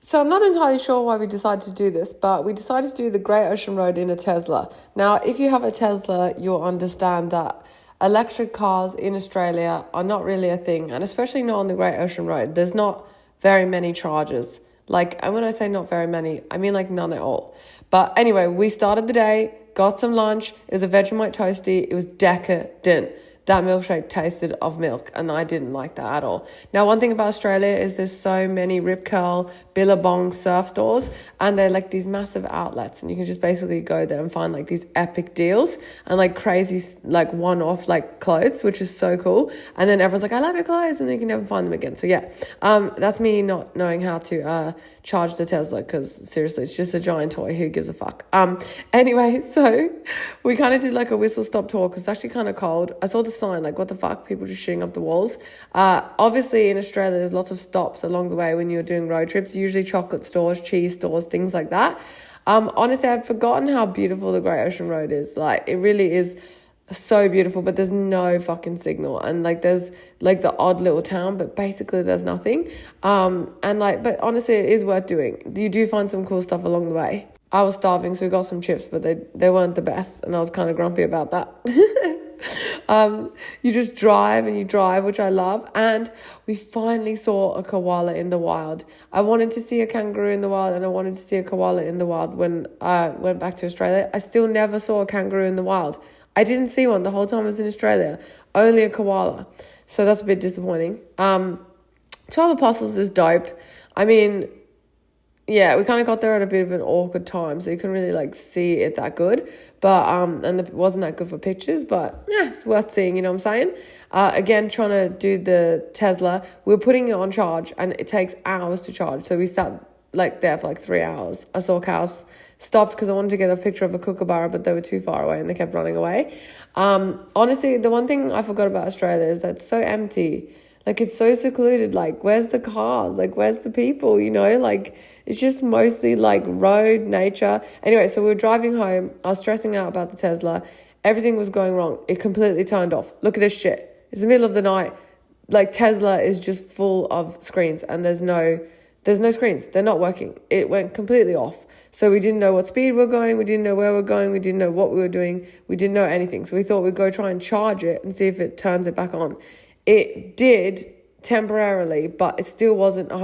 So I'm not entirely sure why we decided to do this, but we decided to do the Great Ocean Road in a Tesla. Now, if you have a Tesla, you'll understand that electric cars in Australia are not really a thing, and especially not on the Great Ocean Road. There's not very many chargers. Like, and when I say not very many, I mean like none at all. But anyway, we started the day, got some lunch. It was a Vegemite toasty. It was decadent. That milkshake tasted of milk, and I didn't like that at all. Now, one thing about Australia is there's so many Rip Curl, Billabong surf stores, and they're like these massive outlets, and you can just basically go there and find like these epic deals and like crazy like one-off like clothes, which is so cool. And then everyone's like, I love your clothes, and then you can never find them again. So yeah, that's me not knowing how to charge the Tesla, because seriously, it's just a giant toy. Who gives a fuck? Anyway, so we kind of did like a whistle stop tour because it's actually kind of cold. I saw the sign, like, what the fuck, people just shooting up the walls. Obviously in Australia there's lots of stops along the way when you're doing road trips, usually chocolate stores, cheese stores, things like that. Honestly, I've forgotten how beautiful the Great Ocean Road is. Like, it really is so beautiful, but there's no fucking signal, and like there's like the odd little town, but basically there's nothing. And like, but honestly, it is worth doing. You do find some cool stuff along the way. I was starving, so we got some chips, but they weren't the best, and I was kind of grumpy about that. You just drive and you drive, which I love. And we finally saw a koala in the wild. I wanted to see a kangaroo in the wild, and I wanted to see a koala in the wild when I went back to Australia. I still never saw a kangaroo in the wild. I didn't see one the whole time I was in Australia. Only a koala. So that's a bit disappointing. 12 Apostles is dope. I mean, yeah, we kind of got there at a bit of an awkward time, so you couldn't really like see it that good. But and it wasn't that good for pictures, but yeah, it's worth seeing, you know what I'm saying? Again, trying to do the Tesla, we were putting it on charge, and it takes hours to charge. So we sat like there for like 3 hours. I saw cows, stopped because I wanted to get a picture of a kookaburra, but they were too far away and they kept running away. Honestly, the one thing I forgot about Australia is that it's so empty. Like, it's so secluded. Like, where's the cars? Like, where's the people, you know? Like, it's just mostly like road, nature. Anyway, so we were driving home. I was stressing out about the Tesla. Everything was going wrong. It completely turned off. Look at this shit. It's the middle of the night. Like, Tesla is just full of screens, and there's no screens. They're not working. It went completely off. So we didn't know what speed we're going. We didn't know where we're going. We didn't know what we were doing. We didn't know anything. So we thought we'd go try and charge it and see if it turns it back on. It did temporarily, but it still wasn't 100%.